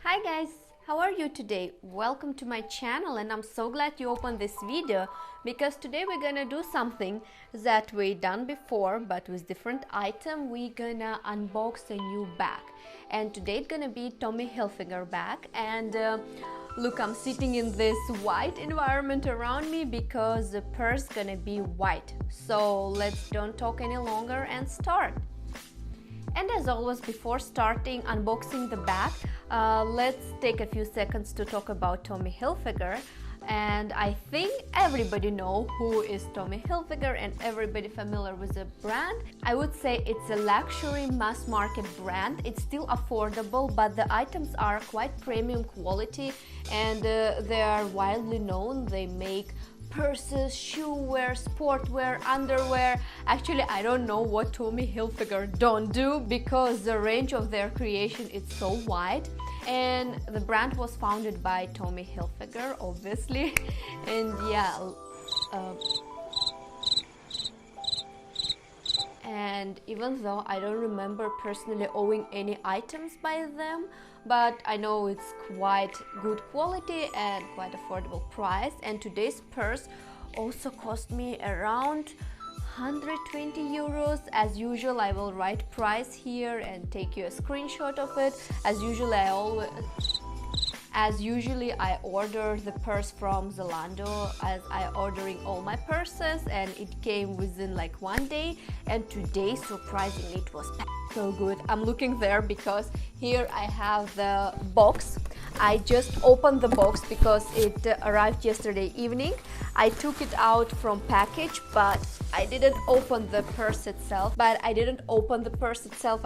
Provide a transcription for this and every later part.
Hi guys, how are you today? Welcome to my channel, and I'm so glad you opened this video because today we're gonna do something that we done before but with different item. We're gonna unbox a new bag, and today it's gonna be Tommy Hilfiger bag. And look, I'm sitting in this white environment around me because the purse gonna be white. So let's don't talk any longer and start. And as always, before starting unboxing the bag, let's take a few seconds to talk about Tommy Hilfiger. And I think everybody know who is Tommy Hilfiger and everybody familiar with the brand. I would say it's a luxury mass market brand. It's still affordable, but the items are quite premium quality, and they are widely known. They make purses, shoe wear, sportwear, underwear. Actually, I don't know what Tommy Hilfiger don't do because the range of their creation is so wide. And the brand was founded by Tommy Hilfiger, obviously. And yeah, and even though I don't remember personally owning any items by them, but I know it's quite good quality and quite affordable price. And today's purse also cost me around 120 euros. As usual, I will write price here and take you a screenshot of it. As usually I order the purse from Zalando, as I ordering all my purses, and it came within like one day. And today, surprisingly, it was so good. I'm looking there because here I have the box. I just opened the box because it arrived yesterday evening. I took it out from package, but I didn't open the purse itself. I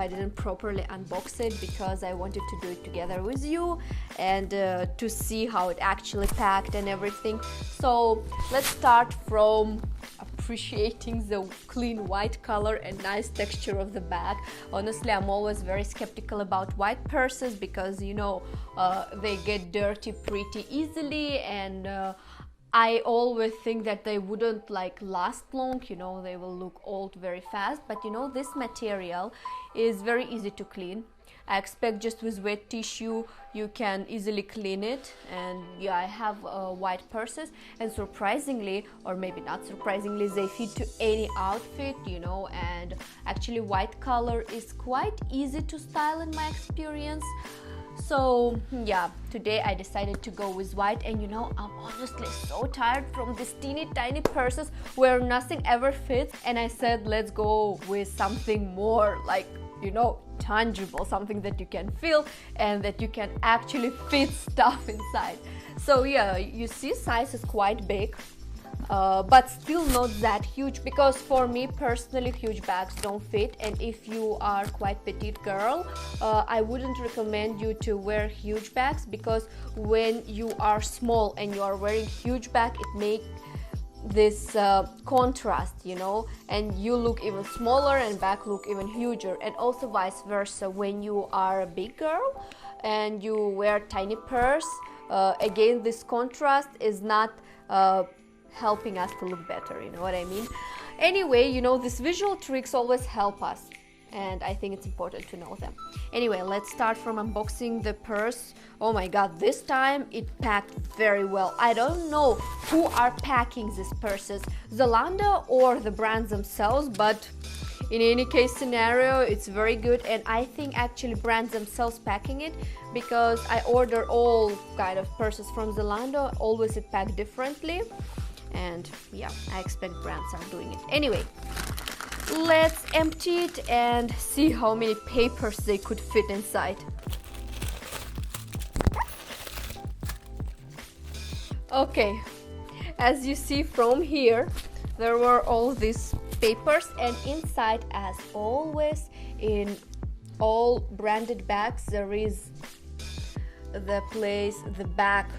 didn't properly unbox it because I wanted to do it together with you and to see how it actually packed and everything. So let's start from appreciating the clean white color and nice texture of the bag. Honestly, I'm always very skeptical about white purses because they get dirty pretty easily, and I always think that they wouldn't last long, they will look old very fast. But this material is very easy to clean. I expect just with wet tissue you can easily clean it. And yeah, I have white purses, and surprisingly, or maybe not surprisingly, they fit to any outfit, and actually white color is quite easy to style in my experience. So yeah, today I decided to go with white. And I'm honestly so tired from these teeny tiny purses where nothing ever fits, and I said let's go with something more tangible, something that you can feel and that you can actually fit stuff inside. So yeah, you see size is quite big, but still not that huge, because for me personally huge bags don't fit. And if you are quite petite girl, I wouldn't recommend you to wear huge bags, because when you are small and you are wearing huge bag, it makes this contrast, and you look even smaller and back look even huger. And also vice versa, when you are a big girl and you wear tiny purse, again this contrast is not helping us to look better, you know what I mean? Anyway, these visual tricks always help us, and I think it's important to know them. Anyway, let's start from unboxing the purse. Oh my god, this time it packed very well. I don't know who are packing these purses, Zalando or the brands themselves, but in any case scenario, it's very good. And I think actually brands themselves packing it, because I order all kind of purses from Zalando, always it packed differently. And yeah, I expect brands are doing it. Anyway, let's empty it and see how many papers they could fit inside. Okay, as you see from here, there were all these papers, and inside, as always in all branded bags, there is the back.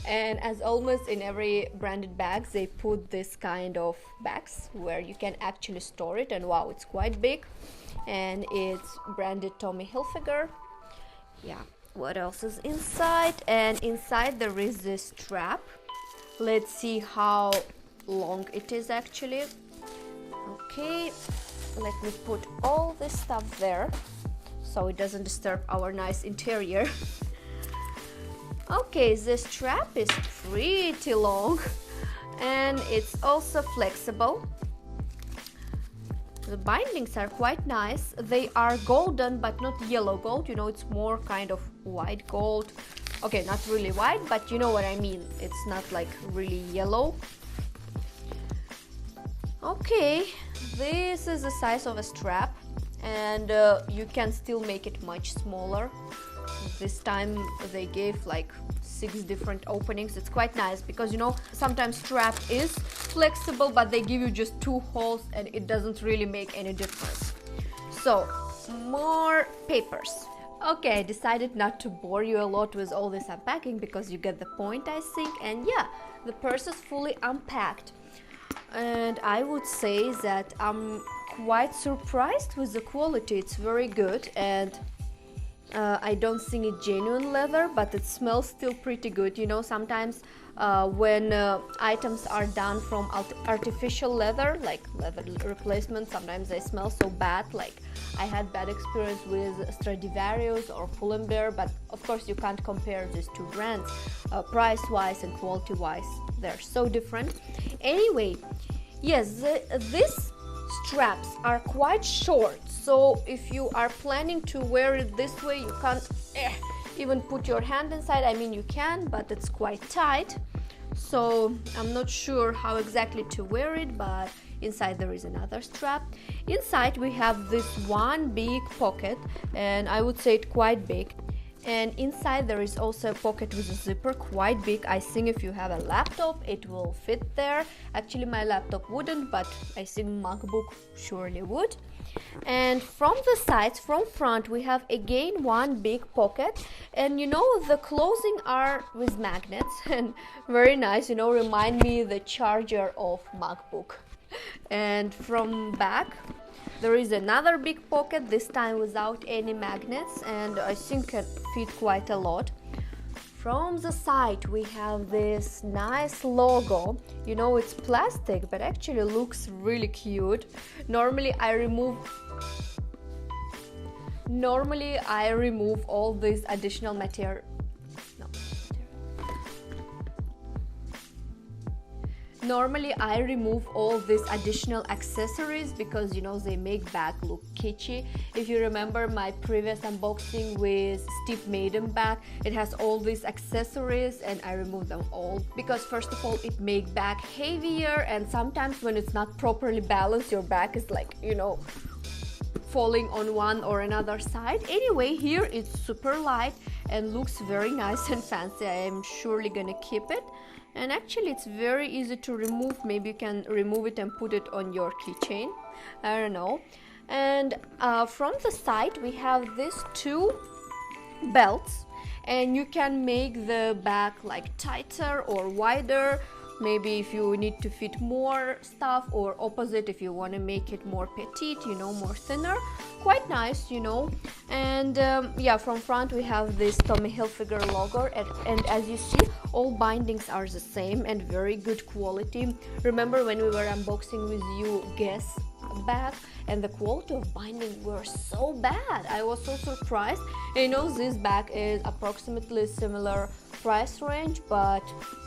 And as almost in every branded bags, they put this kind of bags where you can actually store it. And wow, it's quite big, and it's branded Tommy Hilfiger. Yeah, what else is inside? And inside there is this strap. Let's see how long it is actually. Okay, let me put all this stuff there. so it doesn't disturb our nice interior. Okay, the strap is pretty long and it's also flexible. The bindings are quite nice. They are golden but not yellow gold, you know, it's more kind of white gold. Okay, not really white, but you know what I mean. It's not like really yellow. Okay, this is the size of a strap, and you can still make it much smaller. This time they gave like 6 different openings. It's quite nice because, you know, sometimes strap is flexible but they give you just 2 holes and it doesn't really make any difference. So more papers. Okay, I decided not to bore you a lot with all this unpacking because you get the point, I think. And yeah, the purse is fully unpacked. And I would say that I'm quite surprised with the quality. It's very good, and I don't think it's genuine leather, but it smells still pretty good. You know, sometimes when items are done from artificial leather, like leather replacement, sometimes they smell so bad. Like I had bad experience with Stradivarius or Pull&Bear, but of course you can't compare these 2 brands price-wise and quality-wise. They're so different. Anyway, yes, these straps are quite short, so if you are planning to wear it this way, you can't even put your hand inside. I mean, you can, but it's quite tight, so I'm not sure how exactly to wear it, but inside there is another strap. Inside we have this one big pocket, and I would say it quite big. And inside there is also a pocket with a zipper, quite big. I think if you have a laptop it will fit there. Actually my laptop wouldn't, but I think MacBook surely would. And from the sides, from front, we have again one big pocket, and you know, the closing are with magnets and very nice, you know, remind me the charger of MacBook. And from back there is another big pocket, this time without any magnets, and I think can fit quite a lot. From the side we have this nice logo. You know, it's plastic but actually looks really cute. Normally I remove all this additional material. Normally I remove all these additional accessories because, you know, they make bag look kitschy. If you remember my previous unboxing with Steve Madden bag, it has all these accessories and I remove them all because first of all it makes bag heavier, and sometimes when it's not properly balanced your bag is like, you know, falling on one or another side. Anyway, here it's super light and looks very nice and fancy. I am surely gonna keep it. And actually it's very easy to remove. Maybe you can remove it and put it on your keychain, I don't know. And from the side we have these 2 belts, and you can make the bag like tighter or wider, maybe if you need to fit more stuff, or opposite if you want to make it more petite, you know, more thinner. Quite nice, you know. And yeah, from front we have this Tommy Hilfiger logo, and as you see, all bindings are the same and very good quality. Remember when we were unboxing with you Guess bag, and the quality of binding were so bad. I was so surprised. You know, this bag is approximately similar price range, but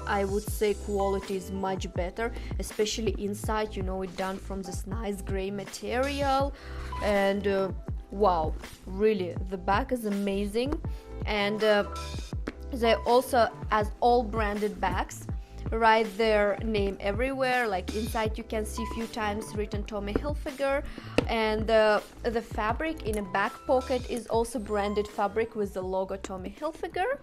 I would say quality is much better, especially inside. You know, it's done from this nice gray material, and wow, really the bag is amazing. And they also, as all branded bags, write their name everywhere. Like inside you can see a few times written Tommy Hilfiger, and the fabric in a back pocket is also branded fabric with the logo Tommy Hilfiger.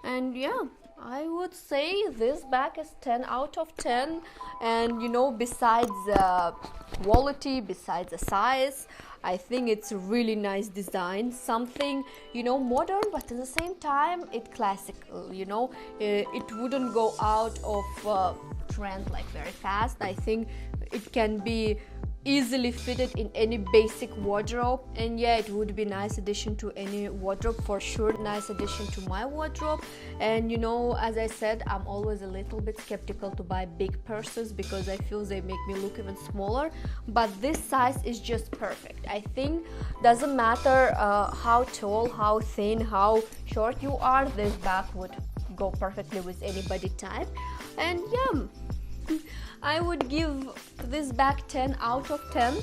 And yeah, I would say this bag is 10 out of 10. And you know, besides the quality, besides the size, I think it's a really nice design, something, you know, modern, but at the same time it's classical, you know. It wouldn't go out of trend like very fast. I think it can be easily fitted in any basic wardrobe. And yeah, it would be nice addition to any wardrobe for sure, nice addition to my wardrobe. And you know, as I said, I'm always a little bit skeptical to buy big purses because I feel they make me look even smaller, but this size is just perfect. I think doesn't matter how tall, how thin, how short you are, this bag would go perfectly with any body type. And yeah, I would give this bag 10 out of 10.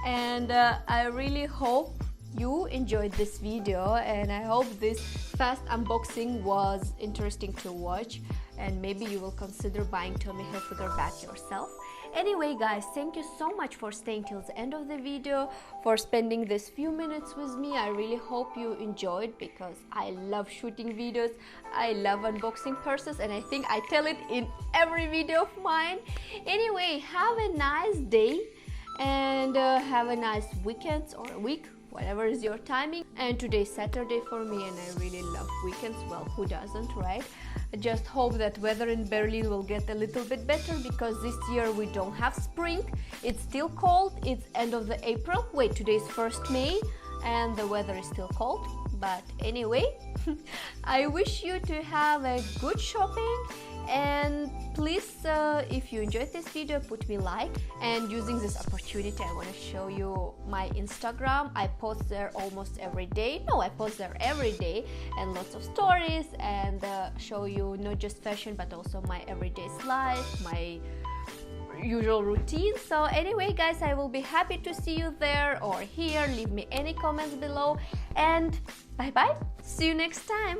And I really hope you enjoyed this video, and I hope this fast unboxing was interesting to watch, and maybe you will consider buying Tommy Hilfiger bag yourself. Anyway guys, thank you so much for staying till the end of the video, for spending this few minutes with me. I really hope you enjoyed, because I love shooting videos, I love unboxing purses, and I think I tell it in every video of mine. Anyway, have a nice day, and have a nice weekend or week, whatever is your timing. And today's Saturday for me, and I really love weekends. Well, who doesn't, right? I just hope that weather in Berlin will get a little bit better, because this year we don't have spring. It's still cold. It's end of the April. Wait, today's 1st May and the weather is still cold. But anyway, I wish you to have a good shopping, and please, if you enjoyed this video, put me like. And using this opportunity, I want to show you my Instagram. I post there almost every day. No, I post there every day, and lots of stories, and show you not just fashion but also my everyday life, my usual routine. So anyway guys, I will be happy to see you there or here. Leave me any comments below, and bye bye, see you next time.